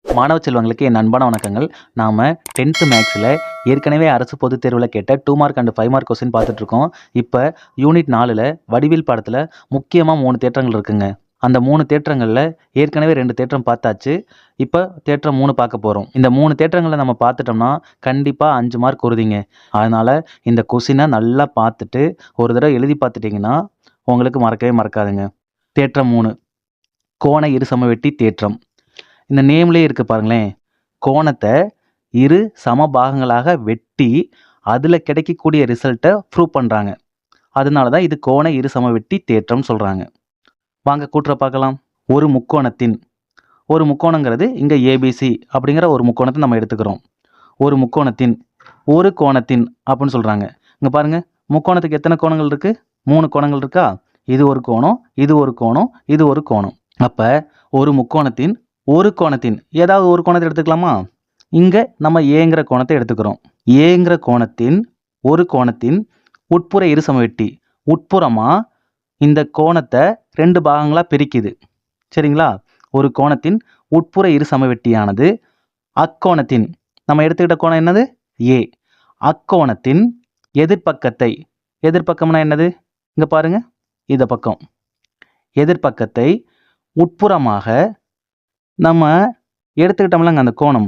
மாணவ செல்வங்களுக்கு என் அன்பான வணக்கங்கள். நாம 10th மேக்ஸில் ஏற்கனவே அரசு பொதுத் தேர்வில் கேட்ட 2 மார்க் அண்ட் 5 மார்க் கொஸ்டின் பார்த்துட்ருக்கோம். இப்போ யூனிட் 4ல் வடிவியல் பாடத்தில் முக்கியமாக 3 தேற்றங்கள் இருக்குங்க. அந்த 3 தேற்றங்களில் ஏற்கனவே 2 தேற்றம் பார்த்தாச்சு. இப்போ தேற்றம் 3 பார்க்க போகிறோம். இந்த 3 தேற்றங்களை நம்ம பார்த்துட்டோம்னா கண்டிப்பாக 5 மார்க் உறுதிங்க. அதனால் இந்த கொஸ்டினை நல்லா பார்த்துட்டு ஒரு தடவை எழுதி பார்த்துட்டிங்கன்னா உங்களுக்கு மறக்கவே மறக்காதுங்க. தேற்றம் 3, கோண இருசமவெட்டி தேற்றம். இந்த நேம்லேயே இருக்குது பாருங்களேன். கோணத்தை இரு சம பாகங்களாக வெட்டி அதில் கிடைக்கக்கூடிய ரிசல்ட்டை ப்ரூவ் பண்ணுறாங்க. அதனால தான் இது கோண இரு சமவெட்டி தேற்றம் சொல்கிறாங்க. வாங்க கூட்டுற பார்க்கலாம். ஒரு முக்கோணங்கிறது இங்கே ஏபிசி அப்படிங்கிற ஒரு முக்கோணத்தை நம்ம எடுத்துக்கிறோம். ஒரு கோணத்தின் அப்படின்னு சொல்கிறாங்க. இங்கே பாருங்கள், முக்கோணத்துக்கு எத்தனை கோணங்கள் இருக்குது? 3 கோணங்கள் இருக்கா? இது ஒரு கோணம், இது ஒரு கோணம், இது ஒரு கோணம். அப்போ ஒரு முக்கோணத்தின் ஒரு கோணத்தின் ஏதாவது ஒரு கோணத்தை எடுத்துக்கலாமா? இங்கே நம்ம ஏங்கிற கோணத்தை எடுத்துக்கிறோம். ஏங்கிற கோணத்தின் ஒரு கோணத்தின் உட்புற இருசமவெட்டி உட்புறமாக இந்த கோணத்தை 2 பாகங்களாக பிரிக்குது. சரிங்களா? ஒரு கோணத்தின் உட்புற இருசமவெட்டியானது அக்கோணத்தின், நம்ம எடுத்துக்கிட்ட கோணம் என்னது? ஏ. அக்கோணத்தின் எதிர்பக்கம்னா என்னது? இங்கே பாருங்க, இந்த பக்கம் எதிர்பக்கத்தை உட்புறமாக நம்ம எடுத்துக்கிட்டோம்லங்க அந்த கோணம்,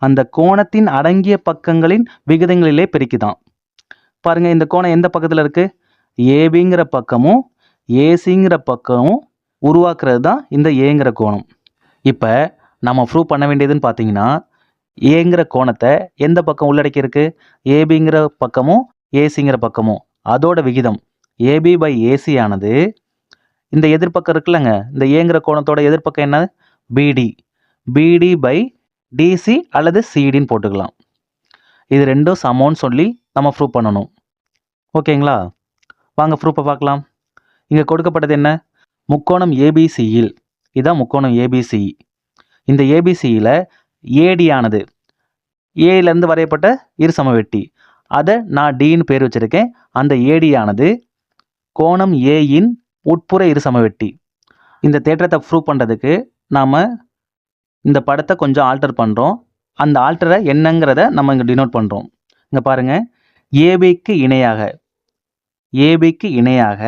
அந்த கோணத்தின் அடங்கிய பக்கங்களின் விகிதங்களிலே பெருக்கிதான். பாருங்க, இந்த கோணம் எந்த பக்கத்தில் இருக்கு? ஏபிங்கிற பக்கமும் ஏசிங்கிற பக்கமும் உருவாக்குறது தான் இந்த ஏங்கிற கோணம். இப்போ நம்ம ப்ரூவ் பண்ண வேண்டியதுன்னு பார்த்தீங்கன்னா, ஏங்கிற கோணத்தை எந்த பக்கம் உள்ளடக்கி இருக்கு? ஏபிங்கிற பக்கமும் ஏசிங்கிற பக்கமும் அதோட விகிதம் ஏபி பை ஏசி ஆனது இந்த எதிர்பக்கம் இருக்குல்லங்க, இந்த ஏங்கிற கோணத்தோட எதிர்பக்கம் என்ன? பிடி பை டிசி அல்லது சிடின்னு போட்டுக்கலாம். இது ரெண்டும் சமம்னு சொல்லி நம்ம ப்ரூவ் பண்ணணும். ஓகேங்களா? வாங்க ப்ரூஃபை பார்க்கலாம். இங்கே கொடுக்கப்பட்டது என்ன? முக்கோணம் ஏபிசியில், இதுதான் முக்கோணம் ஏபிசி. இந்த ஏபிசியில் ஏடியானது ஏலேருந்து வரையப்பட்ட இருசமவெட்டி, அதை நான் டின்னு பேர் வச்சுருக்கேன். அந்த ஏடியானது கோணம் ஏயின் உட்புற இருசமவெட்டி. இந்த தேற்றத்தை ப்ரூவ் பண்ணுறதுக்கு நாம் இந்த படத்தை கொஞ்சம் ஆல்டர் பண்ணுறோம். அந்த ஆல்டரை என்னங்கிறத நம்ம இங்கே டினோட் பண்ணுறோம். இங்கே பாருங்கள், ஏபிக்கு இணையாக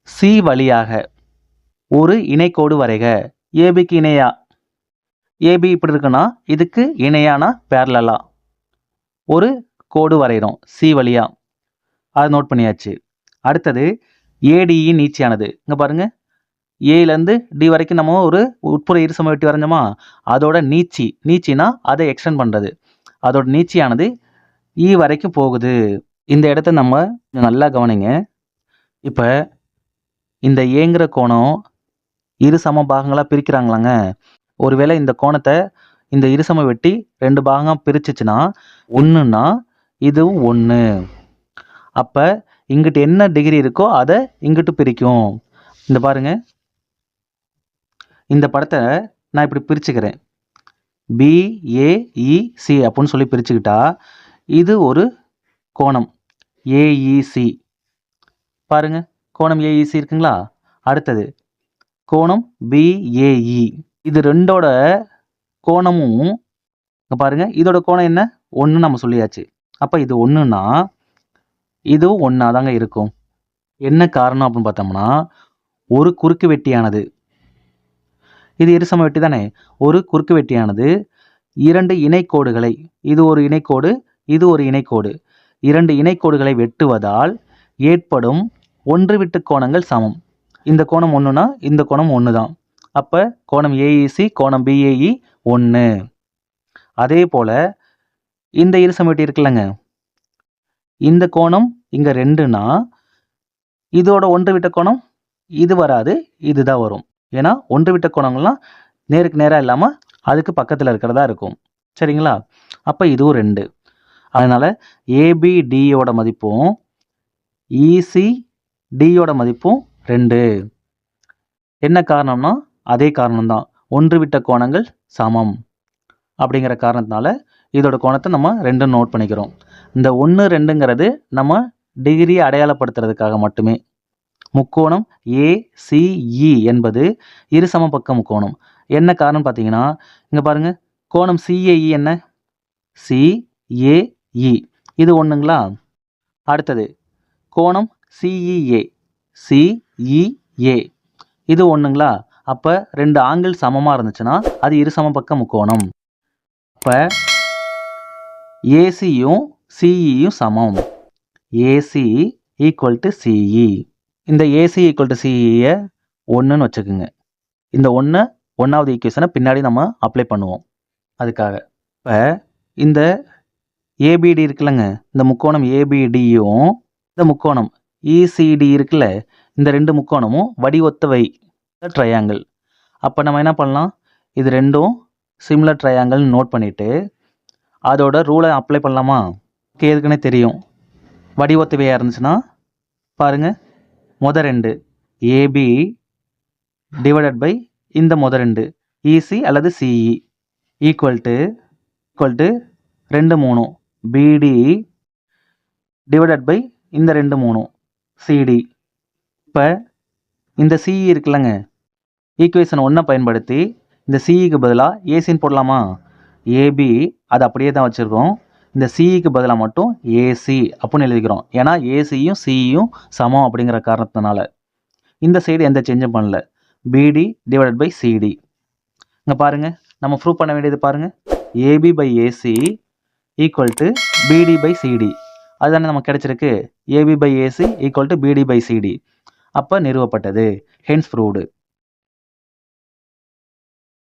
சி வழியாக ஒரு இணைக்கோடு வரைக. ஏபிக்கு இணையா, ஏபி இப்படி இருக்குன்னா இதுக்கு இணையானா பேரலா ஒரு கோடு வரைகிறோம் சி வழியா. அதை நோட் பண்ணியாச்சு. அடுத்தது ஏடியின் நீட்சியானது. இங்கே பாருங்கள், ஏலேருந்து டி வரைக்கும் நம்ம ஒரு உட்புற இருசமவெட்டி வரைஞ்சோமா, அதோட நீச்சினா அதை எக்ஸ்டெண்ட் பண்ணுறது, அதோட நீச்சியானது இ வரைக்கும் போகுது. இந்த இடத்த நம்ம நல்லா கவனிங்க. இப்போ இந்த ஏங்கிற கோணம் இரு சம பாகங்களாக பிரிக்கிறாங்களாங்க. ஒருவேளை இந்த கோணத்தை இந்த இருசமவெட்டி 2 பாகமாக பிரிச்சிச்சுன்னா, ஒன்றுன்னா இதுவும் 1. அப்போ இங்கிட்டு என்ன டிகிரி இருக்கோ அதை இங்கிட்டு பிரிக்கும். இந்த பாருங்க, இந்த படத்தை நான் இப்படி பிரிச்சுக்கிறேன். பிஏஇசி அப்படின்னு சொல்லி பிரிச்சுக்கிட்டா இது ஒரு கோணம் ஏஇசி. பாருங்க, கோணம் ஏஇசி இருக்குங்களா? அடுத்தது கோணம் பிஏஇ. இது ரெண்டோட கோணமும் பாருங்க, இதோட கோணம் என்ன? 1 நம்ம சொல்லியாச்சு. அப்போ இது 1ன்னா இதுவும் 1 தாங்க இருக்கும். என்ன காரணம் அப்படின்னு பார்த்தோம்னா, ஒரு குறுக்கு வெட்டியானது, இது இருசமவெட்டி தானே, ஒரு குறுக்கு வெட்டியானது 2 இணைக்கோடுகளை, இது ஒரு இணைக்கோடு, இது ஒரு இணைக்கோடு, 2 இணைக்கோடுகளை வெட்டுவதால் ஏற்படும் ஒன்று விட்டு கோணங்கள் சமம். இந்த கோணம் 1னா இந்த கோணம் 1 தான். அப்போ கோணம் ஏஇசி கோணம் பிஏஇ 1. அதே போல் இந்த இருசமவெட்டி இருக்குல்லங்க, இந்த கோணம் இங்கே 2னா இதோட ஒன்று விட்ட கோணம் இது வராது, இதுதான் வரும். ஏன்னா ஒன்று விட்ட கோணங்கள்லாம் நேருக்கு நேராக இல்லாமல் அதுக்கு பக்கத்தில் இருக்கிறதா இருக்கும். சரிங்களா? அப்போ இதுவும் 2. அதனால் ஏபிடியோட மதிப்பும் இசிடியோட மதிப்பும் 2. என்ன காரணம்னா அதே காரணம்தான், ஒன்று விட்ட கோணங்கள் சமம் அப்படிங்கிற காரணத்தினால இதோட கோணத்தை நம்ம 2 நோட் பண்ணிக்கிறோம். இந்த 1 2ங்கிறது நம்ம டிகிரியை அடையாளப்படுத்துறதுக்காக மட்டுமே. முக்கோணம் ஏசிஇ என்பது இருசமபக்க முக்கோணம். என்ன காரணம் பார்த்தீங்கன்னா இங்கே பாருங்க கோணம் சிஏஇ என்ன சிஏஇ இது ஒன்றுங்களா. அடுத்தது கோணம் சிஇஏ சிஇஏ இது ஒன்றுங்களா. அப்போ 2 ஆங்கிள் சமமாக இருந்துச்சுன்னா அது இருசமபக்க முக்கோணம். அப்போ ஏசியும் சிஇயும் சமம். AC equal to CE. இந்த ஏசி ஈக்குவல் டு சிஇயை 1ன்னு வச்சுக்கோங்க. இந்த 1வது ஈக்குவேஷனை பின்னாடி நம்ம அப்ளை பண்ணுவோம் அதுக்காக. இப்போ இந்த ஏபிடி இருக்குல்லங்க, இந்த முக்கோணம் ஏபிடியும் இந்த முக்கோணம் இசிடி இருக்குல்ல, இந்த 2 முக்கோணமும் வடிவொத்தவை ட்ரையாங்கிள். அப்போ நம்ம என்ன பண்ணலாம், இது ரெண்டும் சிமிலர் ட்ரையாங்கிள்னு நோட் பண்ணிவிட்டு அதோட ரூலை அப்ளை பண்ணலாமா. ஏற்கனவே தெரியும், வடிவொத்தவையாக இருந்துச்சுன்னா பாருங்கள், மொதல் 2 ஏபி டிவைடட் பை இந்த மொதல் 2 இசி அல்லது சிஇ ஈக்குவல் டு 2 3 பிடி டிவைடட் பை இந்த 2 3 சிடி. இப்போ இந்த சிஇ இருக்குல்லங்க, ஈக்குவேஷன் 1 பயன்படுத்தி இந்த சிஇக்கு பதிலாக ஏசின்னு போடலாமா. ஏபி அது அப்படியே தான் வச்சுருக்கோம். இந்த சிஇக்கு பதிலாக மட்டும் ஏசி அப்படின்னு எழுதிக்கிறோம். ஏன்னா ஏசியும் சிஇயும் சமம் அப்படிங்கிற காரணத்தினால. இந்த சைடு எந்த சேஞ்சும் பண்ணல. பிடி டிவைடட் பை சிடி. இங்கே பாருங்கள், நம்ம ப்ரூவ் பண்ண வேண்டியது பாருங்கள், AB by AC equal to BD by CD. அதுதானே நமக்கு கிடைச்சிருக்கு. AB by AC equal to BD by CD. அப்போ நிறுவப்பட்டது. Hence proved.